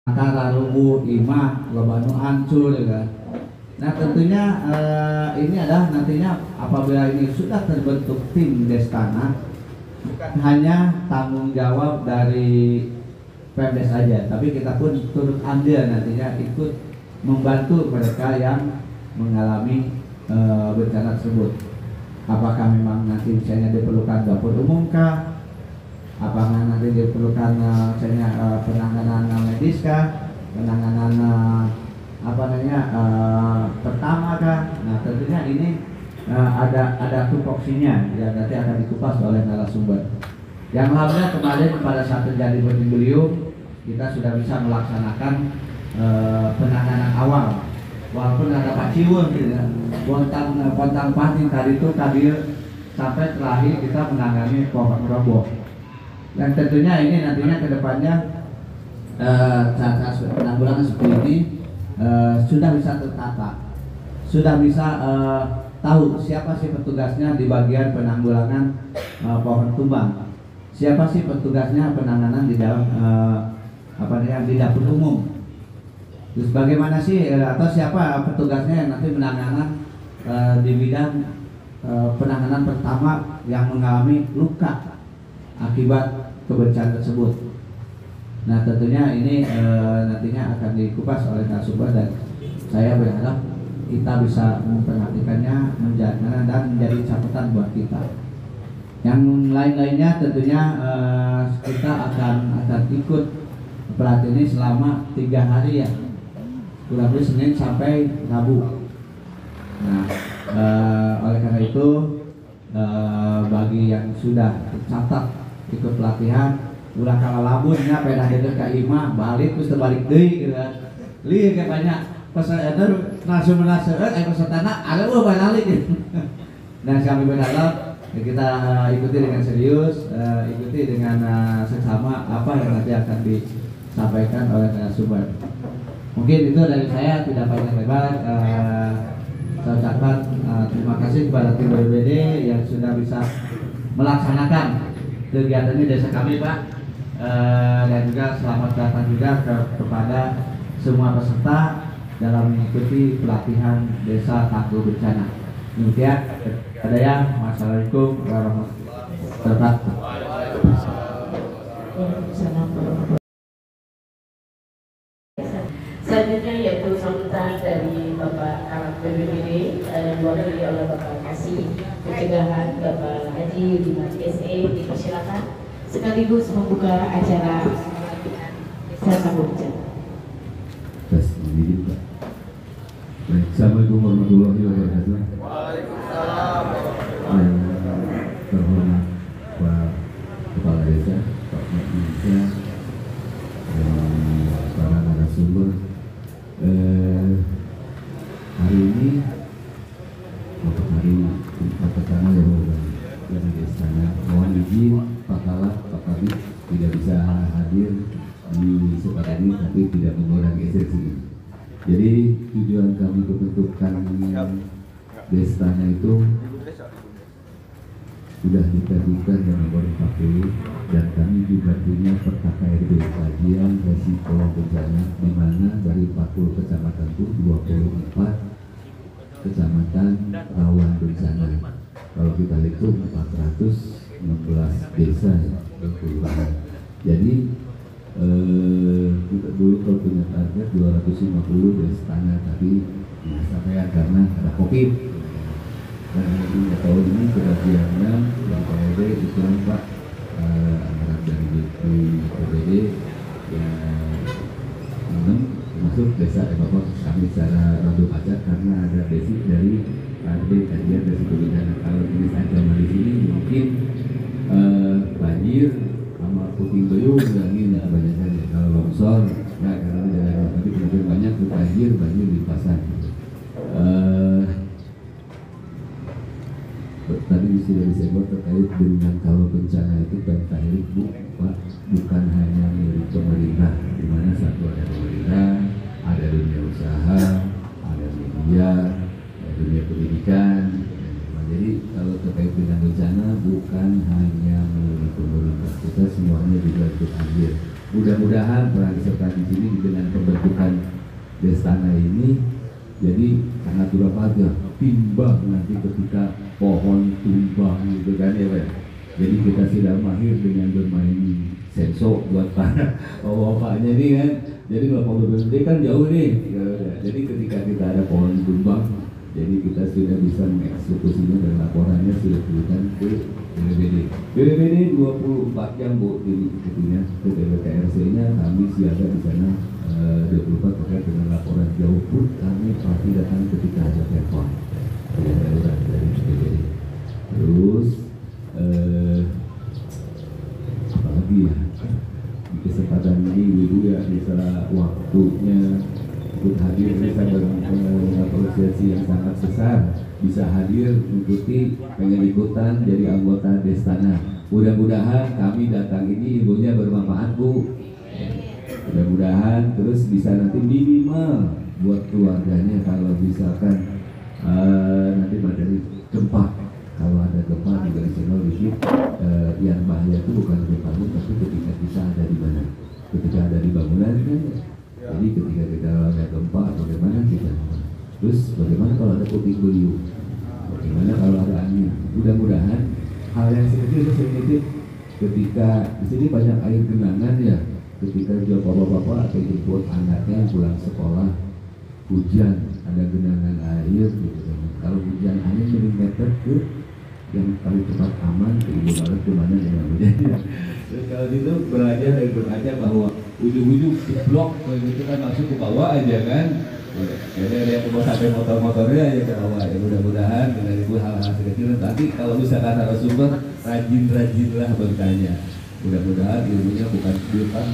antara rubuh, imah, loba nu hancur kan. Nah tentunya ini adalah nantinya apabila ini sudah terbentuk tim Destana, bukan hanya tanggung jawab dari Pemdes saja, tapi kita pun turut andil nantinya ikut membantu mereka yang mengalami bencana tersebut. Apakah memang nanti misalnya diperlukan dapur umum kah? Apakah nanti diperlukan misalnya penanganan medis kah? Penanganan pertama kah? Nah tentunya ini ada tupoksinya yang nanti akan dikupas oleh narasumber. Yang alhamdulillah kemarin pada saat terjadi puting beliung kita sudah bisa melaksanakan penanganan awal. Walaupun ada paciwun gitu ya, pontang panting tadi itu sampai terakhir kita menangani pohon roboh. Dan tentunya ini nantinya kedepannya saat penanggulangan seperti ini sudah bisa tertata, sudah bisa tahu siapa sih petugasnya di bagian penanggulangan pohon tumbang, siapa sih petugasnya penanganan di dalam di dapur umum. Terus bagaimana sih atau siapa petugasnya yang nanti menanganan di bidang penanganan pertama yang mengalami luka akibat kebencanaan tersebut. Nah tentunya ini nantinya akan dikupas oleh narasumber dan saya berharap kita bisa memperhatikannya dan menjadi catatan buat kita. Yang lain-lainnya tentunya kita akan ikut pelatihan ini selama 3 hari ya, kurang lebih Senin sampai Rabu. Nah oleh karena itu bagi yang sudah tercatat ikut pelatihan, ulah kalau labunnya pedah deket ke imah balik terus terbalik deui gitu kan. Lieu ke banyak peserta narasumber pesertana ada balik gitu. Dan kami berharap kita ikuti dengan serius, ikuti dengan seksama apa yang nanti akan disampaikan oleh narasumber. Mungkin itu dari saya, tidak panjang lebar. Saya ucapkan terima kasih kepada tim BPBD yang sudah bisa melaksanakan kegiatan ini desa kami Pak, dan juga selamat datang juga kepada semua peserta dalam mengikuti pelatihan desa tangguh bencana. Demikian, wassalamualaikum warahmatullahi wabarakatuh. Selanjutnya yaitu sambutan dari Bapak Kabak BPBD yang diwakili oleh Bapak Kasih Pencegahan Bapak Haji Dimas SE, dipersilakan sekaligus membuka acara desa tangguh bencana. Assalamualaikum warahmatullahi wabarakatuh. Waalaikumsalam. Terhormat Pak Kepala Desa, Pak Desa, para narasumber. Hari ini untuk hari pertama yang di istana, mohon izin Pak Kalak, Pak Kabit tidak bisa hadir di kesempatan ini, tapi tidak mengurangi esensi. Jadi tujuan kami pembentukan Destana itu sudah diterbitkan dan nomor 40, dan kami juga punya peta KRB, kajian resiko bencana, di mana dari 40 kecamatan itu 24 kecamatan rawan bencana. Kalau kita hitung 416 desa ya, kelurahan. Jadi kita dulu kalau punya target 250 Destana, tapi sampai karena ada COVID. Dan di tahun ini kebagiannya yang KRB itu Pak anggaran dari BPBD yang 6 masuk desa Bapak kami secara radu pajak karena ada basic dari KRB kajian resiko bencana. Kalau ini saja di sini mungkin banjir sama puting beliung ini banyak saja. Kalau longsor ya karena jalan, tapi kemudian banyak banjir limpasan. Tadi sudah disebut terkait dengan kalau bencana itu teknik bukan hanya milik pemerintah, di mana satu ada pemerintah, ada dunia usaha, ada media, ada dunia pendidikan. Jadi kalau terkait dengan bencana bukan hanya milik pemerintah, kita semuanya juga ikut andil. mudah-mudahan peran serta di sini dengan pembentukan Destana ini jadi sangat bermanfaat, timbang nanti ketika pohon tumbang gitu kan ya Pak. Jadi kita sudah mahir dengan bermain senso buat para bapaknya nih kan. Jadi bapak BPD kan jauh nih. Ya, jadi ketika kita ada pohon tumbang, jadi kita sudah bisa mengeksekusinya dan laporannya sudah diberikan ke BPD. BPD 24 jam Bu di itunya ke BPKRC-nya, kami siaga di sana 24 terkait dengan laporan jauh pun kami pasti datang ketika ada telepon dari BPD. Terus apalagi ya di kesempatan ini Ibu ya bisa waktunya ikut hadir, bisa mengapresiasi yang sangat besar, bisa hadir mengikuti, pengen ikutan jadi anggota Destana. Mudah-mudahan kami datang ini ilmunya bermanfaat Bu. Mudah-mudahan terus bisa nanti minimal buat keluarganya kalau misalkan nanti materi gempa. Kalau ada gempa juga di channel dikit, yang bahaya itu bukan gempa tapi ketika kita ada di mana, ketika ada di bangunan kan. Jadi ketika kita ada gempa, bagaimana kita? Terus bagaimana kalau ada puting beliung? Bagaimana kalau ada angin? Mudah-mudahan hal yang sedikit ketika di sini banyak air genangan ya. Ketika juga bapak-bapak atau jemput anaknya pulang sekolah, hujan ada genangan air gitu. Kalau hujan air milimeter ke yang paling cepat aman ke Ibu Barat kemana yang namanya. Terus kalau itu belajar bahwa ujung-ujung blok itu kan masuk ke bawah aja kan. Jadi ada yang bawa sampai motor-motornya aja ke bawah. Ya mudah-mudahan dengan Ibu hal-hal kecil nanti kalau misalkan narasumber rajin-rajinlah bertanya. Mudah-mudahan ilmunya bukan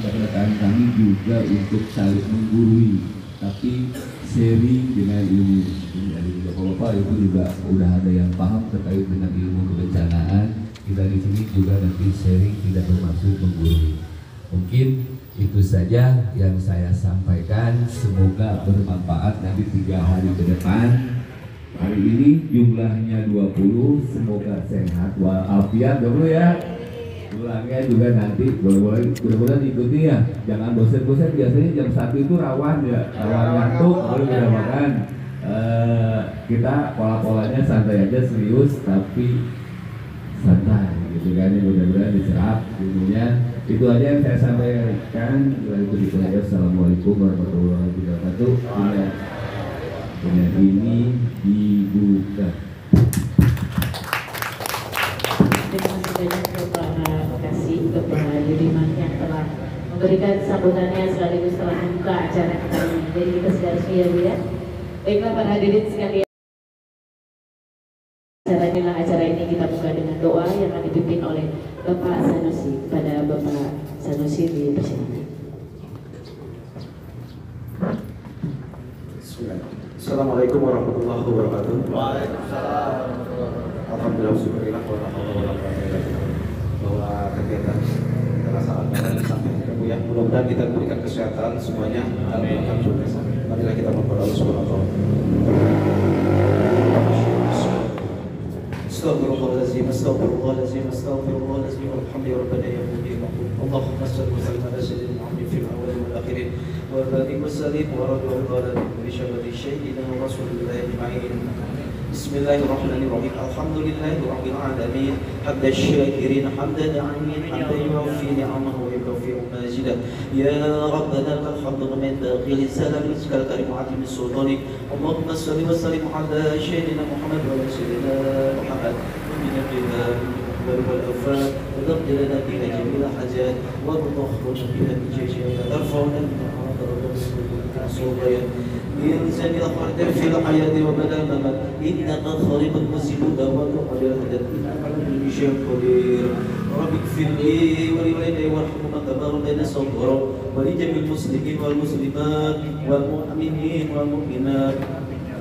perkataan kami juga untuk saling menggurui, tapi sharing dengan ilmu. Jadi bapak-bapak itu juga udah ada yang paham terkait dengan ilmu kebencanaan. Kita di sini juga nanti sharing, tidak bermaksud menggurui. Mungkin itu saja yang saya sampaikan. Semoga bermanfaat nanti 3 hari ke depan. Hari ini jumlahnya 20. Semoga sehat walafiat dulu ya. Pulangnya juga nanti mudah-mudahan ikuti ya, jangan bosan-bosan. Biasanya jam 1 itu rawan ya, rawan ngantuk kalau udah makan. Kita pola-polanya santai aja, serius tapi santai gitu kan. Mudah-mudahan diserap ilmunya. Itu aja yang saya sampaikan. Assalamualaikum warahmatullahi wabarakatuh. Dengan ini dibuka. Terima kasih banyak Bapak Kasih, Bapak Yudiman yang telah memberikan sambutannya sekaligus telah membuka acara kita ini. Jadi kita sudah resmi ya Bu ya. Baiklah para hadirin sekalian, acara ini kita buka dengan doa yang akan dipimpin oleh Bapak Sanusi. Pada Bapak Sanusi dipersilakan. Assalamualaikum warahmatullahi wabarakatuh. Waalaikumsalam. Alhamdulillah, syukurillah bahwa kegiatan kita laksanakan sampai ketemu ya. Mudah-mudahan kita berikan kesehatan semuanya. Amin. Marilah kita berdoa subhanahu wa ta'ala. Astaghfirullahaladzim, astaghfirullahaladzim, astaghfirullahaladzim. Alhamdulillah rabbana ya mujib. Allahumma shalli wa sallim ala sayyidina Muhammad fil awwal wal akhirin wa barik wa sallim wa radiyallahu anhu bi syarri sayyidina wa rasulillahi ajma'in. Bismillahirrahmanirrahim. Alhamdulillahirabbil alamin. Hamdan syakirin, hamdan na'imin, hamdan yuwaffi ni'amahu wa yuwaffi majidah. Ya rabbana lakal hamdu min baghil salam rizqal karim atim sultani. Allahumma shalli wa sallim ala sayyidina Muhammad wa ala sayyidina Muhammad min al-bilad wal afat wa qad lana biha jamil hajat wa tudkhiluna biha min jami'il tarfa'una إنسان أخرج في الحياة وبلا ممات إنك خالق المسلم وتقبل الهدى إنك على كل شيء قدير رب اغفر لي ولوالدي وارحمهما كما ربياني صغيرا ولجميع المسلمين والمسلمات والمؤمنين والمؤمنات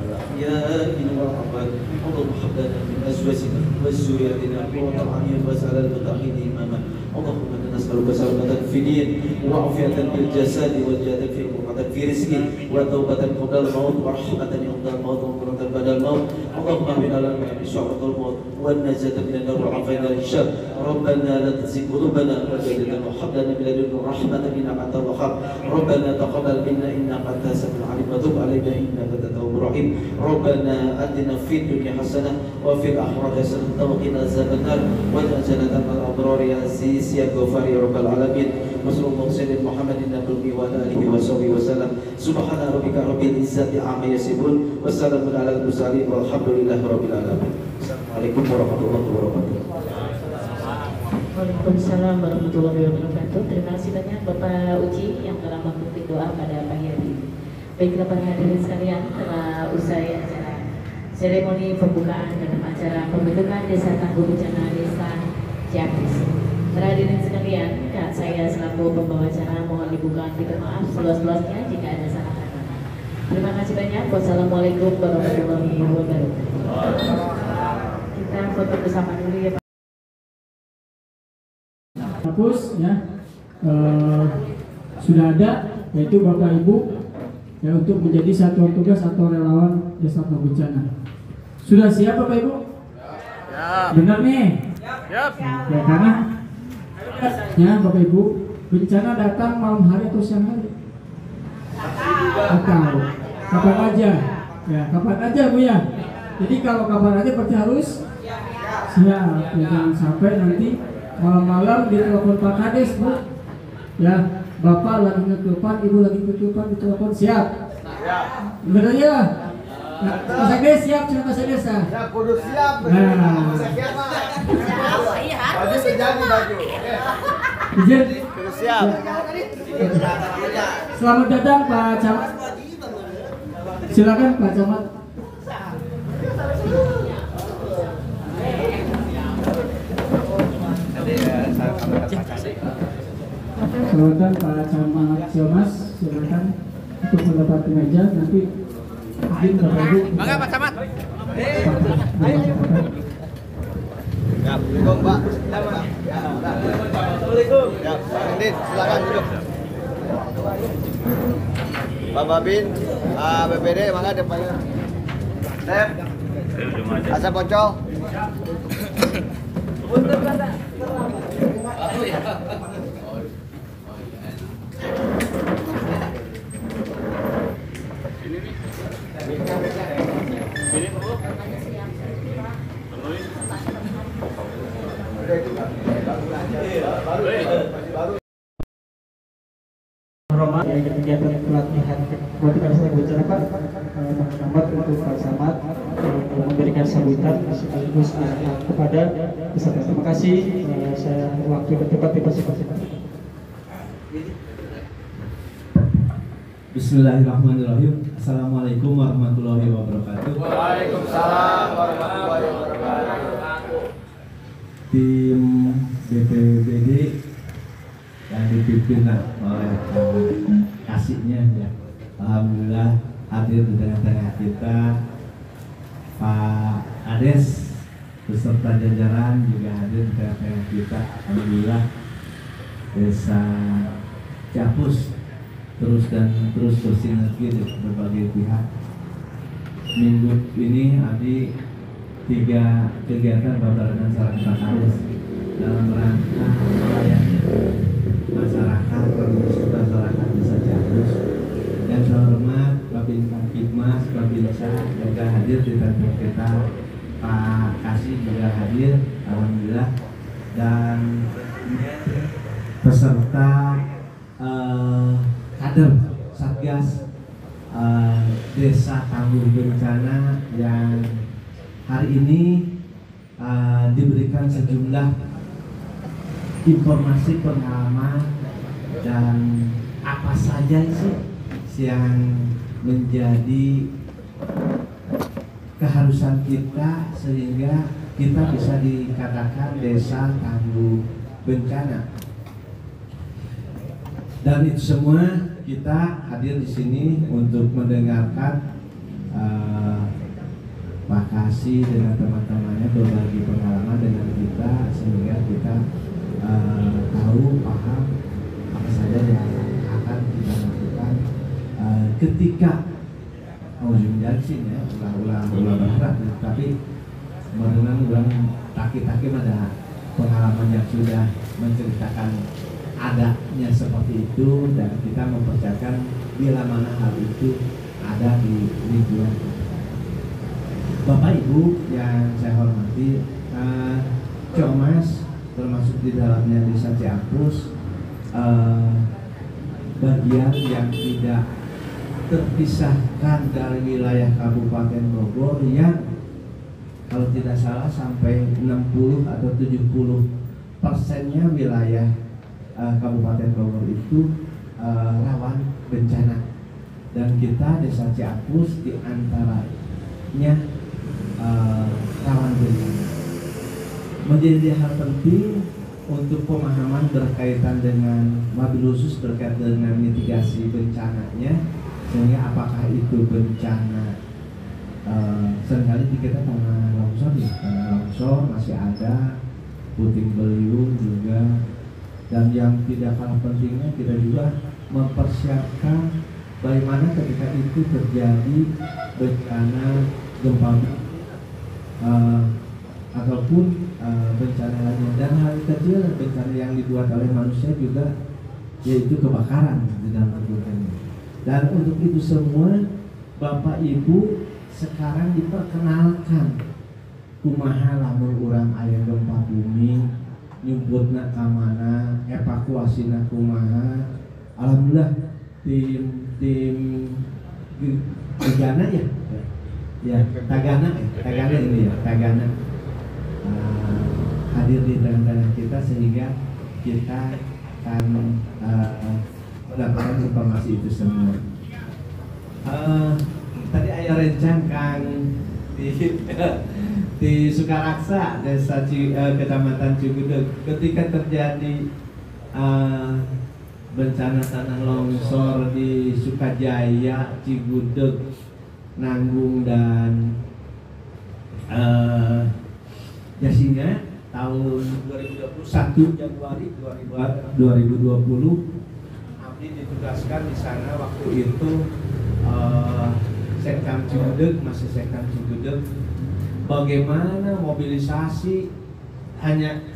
الأحياء والأموات اللهم هب لنا من أزواجنا وذرياتنا قرة أعين واجعل المتقين إماما اللهم إنا نسألك سلامة في دين وعافية في الجسد والجهاد في القرآن في رزق وتوبة قبل الموت ورحمة عند الموت وقرة badal maut. Allahumma bina lana min syarril maut wan najata min an-nar wa afina min syarr. Rabbana la tuzigh qulubana ba'da idh hadaytana wa hab lana min ladunka rahmatan innaka antal wahhab. Rabbana taqabbal minna innaka antas samiul alim wa tub 'alaina innaka antat tawwabur rahim. Rabbana atina fid dunya hasanah wa fil akhirati hasanah wa qina azabannar waj'alna minal abrar ya aziz ya ghafar ya rabbal alamin. Wassallallahu sayyidina Muhammadin nabiyyi wa alihi wa sahbihi wasallam. Subhana rabbika rabbil izzati amma yasifun wa salamun alal mursalin walhamdulillahi rabbil alamin. Assalamualaikum warahmatullahi wabarakatuh. Waalaikumsalam warahmatullahi wabarakatuh. Terima kasih banyak Bapak Uci yang telah memimpin doa pada pagi hari ini. Baiklah para hadirin sekalian, telah usai acara seremoni pembukaan dalam acara pembentukan Desa Tangguh Bencana Desa Ciamis. Para hadirin sekalian, saya selaku pembawa acara mohon dibuka pintu maaf seluas-luasnya jika ada salah kata. Terima kasih banyak. Wassalamualaikum warahmatullahi wabarakatuh. Kita foto bersama dulu ya Pak. Hapus ya, sudah ada, yaitu Bapak Ibu ya untuk menjadi satuan tugas atau relawan Desa Tangguh Bencana. Sudah siap Bapak Ibu? Ya. Benar nih? Siap. Ya karena ya Bapak Ibu, bencana datang malam hari atau siang hari? Atau kapan aja? Ya kapan aja Bu ya. Jadi kalau kapan aja berarti harus siap. Ya, jangan sampai nanti malam-malam ditelepon Pak Kades Bu. Ya Bapak lagi ngetelepon, Ibu lagi ngetelepon, ditelepon siap. Bener ya? Nah, Mas Kades siap, cuma Mas Kades ya? Ya, kudu siap. Nah. Baju terjadi baju. Izin. Kudu siap. Selamat datang Pak Camat. Silakan Pak Camat. Selamat datang Pak Camat Siomas. Silakan untuk mendapati meja nanti. Izin Bapak Ibu. Bangga Pak Camat. Ya, Assalamualaikum Pak. Assalamualaikum. Ya, Pak Andin, silakan duduk. Pak Babin, BPD, mangga depannya. Dep. Asap Poncol. Roma yang kegiatan pelatihan motivasi bicara Pak Muhammad untuk Pak Samad memberikan sambutan sekaligus kepada peserta. Terima kasih. Saya waktu dan tempat dipersilakan. Bismillahirrahmanirrahim. Assalamualaikum warahmatullahi wabarakatuh. Waalaikumsalam warahmatullahi wabarakatuh. Tim BPBD yang dipimpin oleh kasihnya ya. Alhamdulillah hadir di tengah-tengah kita Pak Ades beserta jajaran juga hadir di tengah-tengah kita. Alhamdulillah Desa Ciamis terus bersinergi dengan berbagai pihak. Minggu ini Adi 3 kegiatan babaran saran Pak Ades dalam rangka melayani masyarakat masyarakat Desa Ciamis. Yang terhormat Babin Kamtibmas, Babinsa juga hadir di tempat kita, Pak Kasih juga hadir, alhamdulillah, dan peserta kader Satgas Desa Tangguh Bencana yang hari ini diberikan sejumlah informasi pengalaman dan apa saja sih yang menjadi keharusan kita sehingga kita bisa dikatakan Desa Tangguh Bencana. Dan itu semua kita hadir di sini untuk mendengarkan Pak Kasih dengan teman-temannya berbagi pengalaman dengan kita sehingga kita tahu, paham apa saja yang akan kita lakukan ketika bensin ya, ulah berharap, tapi menurut orang taki-taki ada pengalaman yang sudah menceritakan adanya seperti itu, dan kita mempercayakan bila mana hal itu ada di lingkungan kita. Bapak Ibu yang saya hormati, Comas termasuk di dalamnya Desa Ciampus, bagian yang tidak terpisahkan dari wilayah Kabupaten Bogor yang kalau tidak salah sampai 60 atau 70%-nya wilayah Kabupaten Bogor itu rawan bencana, dan kita Desa Ciampus di antaranya rawan bencana. Menjadi hal penting untuk pemahaman berkaitan dengan wabil khusus terkait dengan mitigasi bencananya, sehingga apakah itu bencana seringkali di kita tanah longsor ya, tanah longsor masih ada, puting beliung juga, dan yang tidak kalah pentingnya kita juga mempersiapkan bagaimana ketika itu terjadi bencana gempa ataupun bencana lainnya, dan hal kecil bencana yang dibuat oleh manusia juga, yaitu kebakaran di dalam kehidupannya. Dan untuk itu semua Bapak Ibu sekarang diperkenalkan kumaha lamun urang aya gempa bumi, nyumputna ka mana, evakuasina kumaha. Alhamdulillah tim Tagana ya Tagana ini ya Tagana hadir di tengah-tengah kita, sehingga kita akan mendapatkan informasi itu semua. Tadi ayah rencang Kang di Sukaraksa, Desa Kecamatan Cigudeg, ketika terjadi bencana tanah longsor di Sukajaya, Cigudeg, Nanggung, dan Jasinga tahun 2021 Januari 2020, Abdi ditugaskan di sana waktu itu. Sekam Cigudeg, masih Sekam Cigudeg, bagaimana mobilisasi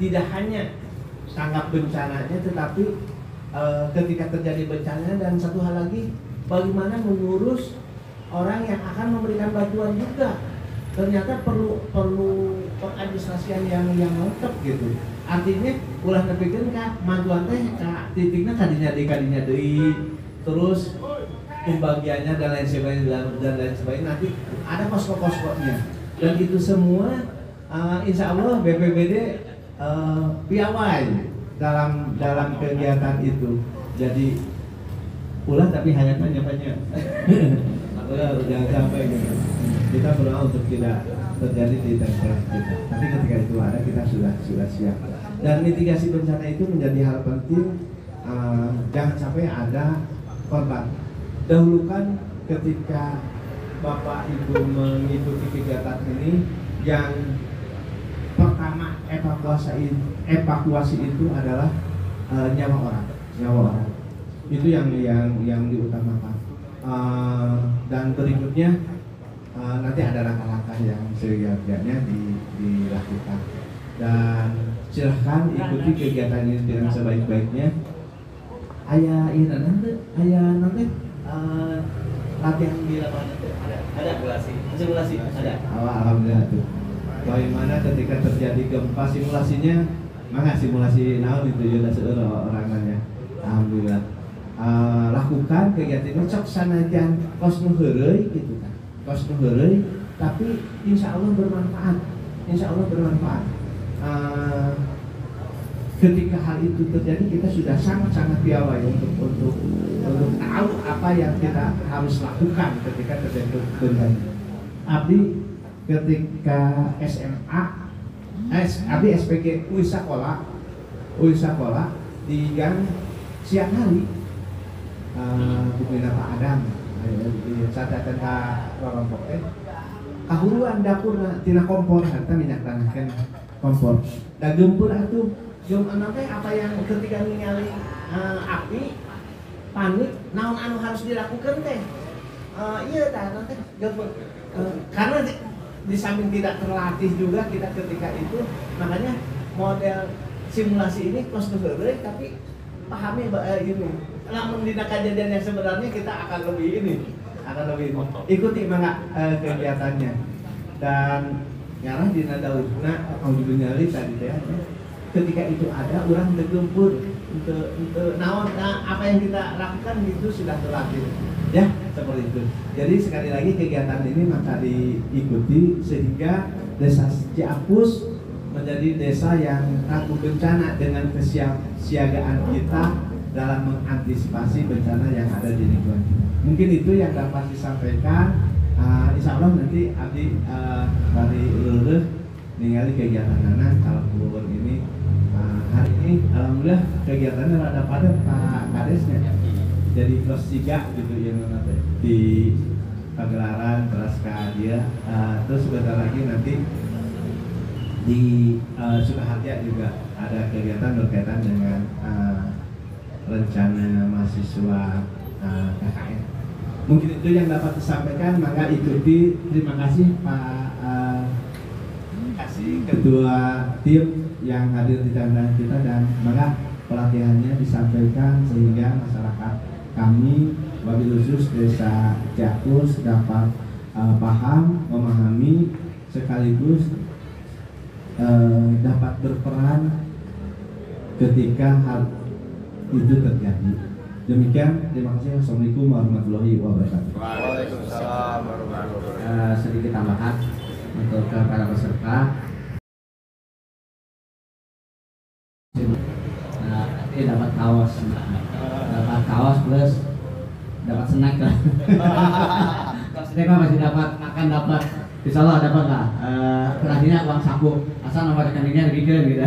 tidak hanya tanggap bencananya, tetapi ketika terjadi bencana, dan satu hal lagi, bagaimana mengurus orang yang akan memberikan bantuan juga. Ternyata perlu pengadministrasian yang lengkap gitu. Artinya ulah nepikeun ka bantuan teh ka titikna kadinya deui, terus pembagiannya dan lain sebagainya, nanti ada posko-poskonya, dan itu semua insya Allah BPBD piawai dalam kegiatan itu. Jadi ulah tapi hanya banyak jangan sampai gitu. Kita berusaha untuk tidak terjadi di tengah kita, tapi ketika itu ada kita sudah siap. Dan mitigasi bencana itu menjadi hal penting, jangan sampai ada korban. Dahulukan ketika Bapak Ibu mengikuti kegiatan ini, yang pertama evakuasi itu adalah nyawa orang. Itu yang diutamakan. Dan berikutnya nanti ada langkah-langkah yang seyogyanya dilakukan. Dan silahkan ikuti kegiatan ini dengan sebaik-baiknya. Ayah nanti latihan di lapangan ada simulasi ada. Alhamdulillah tuh. Bagaimana ketika terjadi gempa, simulasinya simulasi naon itu juga orang-orangnya. Alhamdulillah. Lakukan kegiatan ini cok sanajan kos nu heureuy gitu kan. Kos nu heureuy, tapi insya Allah bermanfaat. Ketika hal itu terjadi, kita sudah sangat piawai untuk tahu apa yang kita harus lakukan ketika terjadi bencana. Abdi ketika SMA, Abdi SPG UI Sakola di gang siang hari, bukina Pak Adam, catatan ka kelompok kahuruan dapurna tina kompor, harta minyak tanahkan kompor. Da gempur atuh nanti apa yang ketika ningali api panik, naon anu harus dilakukan teh? Iya dah nanti gempur. karena di samping tidak terlatih juga kita ketika itu, makanya model simulasi ini cost to break, tapi pahami ini. Namun di kejadian yang sebenarnya kita akan lebih ikuti mangga kegiatannya dan ngarah di nadauna audionyali tadi teh. Ketika itu ada orang tergempur untuk naon, apa yang kita lakukan itu sudah terlatih ya, seperti itu. Jadi sekali lagi kegiatan ini maka diikuti sehingga desa Ciapus menjadi desa yang tangguh bencana dengan kesiapsiagaan kita dalam mengantisipasi bencana yang ada di lingkungan kita. Mungkin itu yang dapat disampaikan. Insya Allah nanti Abdi dari Luluh ningali kegiatan anak kalau keluar ini. Hari ini alhamdulillah kegiatannya rada padat Pak Kadesnya. Jadi kelas 3 gitu yang nanti di pagelaran kelas dia. Terus sebentar lagi nanti di Sukaharja juga ada kegiatan berkaitan dengan rencana mahasiswa KKN. Mungkin itu yang dapat disampaikan, maka ikuti. Terima kasih Pak Ketua tim yang hadir di tengah kita, dan maka pelatihannya disampaikan sehingga masyarakat kami wabil khusus desa Ciapus dapat paham, memahami, sekaligus dapat berperan ketika hal itu terjadi. Demikian, terima kasih. Assalamualaikum warahmatullahi wabarakatuh. Waalaikumsalam warahmatullahi wabarakatuh. Sedikit tambahan untuk para peserta. Ini dapat kaos plus dapat snack lah. Snack masih akan dapat, insya Allah dapat lah. Terakhirnya uang saku, asal nomor rekeningnya dibikin gitu.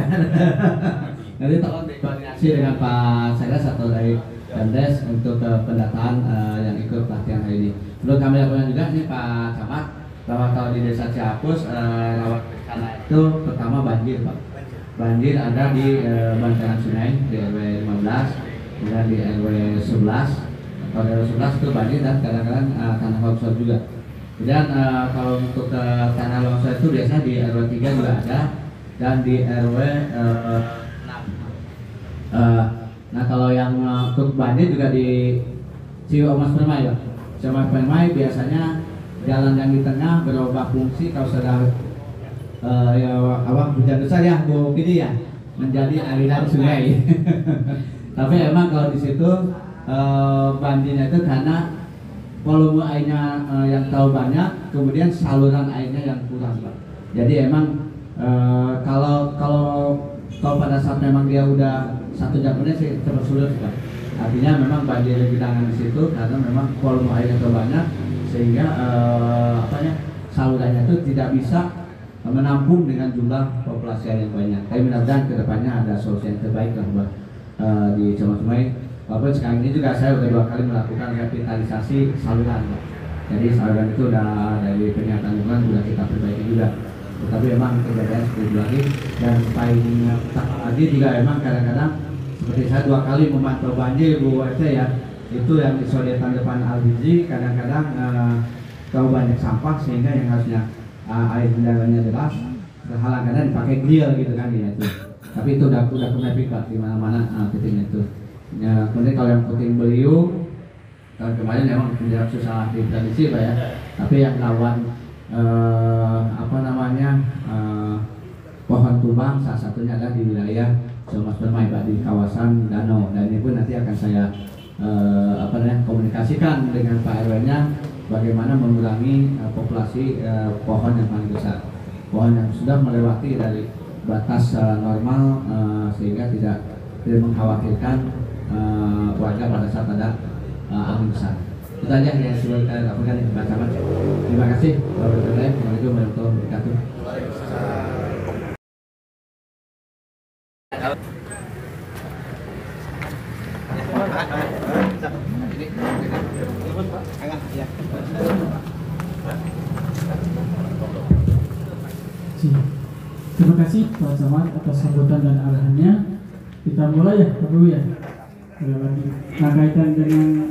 Nanti tolong dikoordinasi dengan Pak Sedes atau dari Dandes untuk pendataan yang ikut pelatihan hari ini. Perlu kami lakukan juga nih Pak Camat, bahwa kalau di Desa Ciapus rawan bencana itu pertama banjir Pak. Banjir ada di bantaran sungai di RW 15, kemudian di RW 11. Kalau RW 11 itu banjir dan kadang-kadang tanah longsor juga. Kemudian kalau untuk tanah longsor itu biasanya di RW 3 juga ada, dan di RW 6. Nah kalau yang untuk banjir juga di Ciumas Permai Pak. Ciumas Permai biasanya jalan yang di tengah berubah fungsi kalau sudah ya awal hujan besar ya Bu Kidi ya, menjadi aliran sungai. Tapi emang kalau di situ banjirnya itu karena volume airnya yang terlalu banyak, kemudian saluran airnya yang kurang Pak. Jadi emang kalau pada saat memang dia udah 1 jam kemudian sih tersulut Pak. Artinya memang banjir genangan di situ karena memang volume airnya terlalu banyak sehingga salurannya itu tidak bisa menampung dengan jumlah populasi yang banyak. Tapi mudah-mudahan kedepannya ada solusi yang terbaik lah buat di Ciumas. Walaupun sekarang ini juga saya sudah 2 kali melakukan revitalisasi saluran. Jadi saluran itu udah dari penyihatan lingkungan sudah kita perbaiki juga. Tetapi memang kejadian seperti itu lagi, dan paling lagi juga memang kadang-kadang seperti saya 2 kali memantau banjir Bu RT ya, itu yang di sodetan depan Al-Hiji kadang-kadang terlalu banyak sampah sehingga yang harusnya air kendalanya deras terhalang karena dipakai grill gitu kan ya itu. Tapi itu udah kemarin Pak di mana-mana titiknya itu. Ya, kemudian kalau yang puting beliung tahun kemarin memang tidak susah diprediksi Pak ya. Tapi yang lawan pohon tumbang salah satunya adalah di wilayah Ciumas Permai Pak, di kawasan danau, dan ini pun nanti akan saya komunikasikan dengan Pak RW-nya bagaimana mengurangi populasi pohon yang paling besar, pohon yang sudah melewati dari batas normal sehingga tidak mengkhawatirkan warga pada saat ada angin besar. Itu aja yang sudah kita lakukan di Pak Camat. Terima kasih. Assalamualaikum warahmatullahi wabarakatuh. Terima kasih Pak Camat atas sambutan dan arahannya. Kita mulai ya Pak Bu ya. Nah, kaitan dengan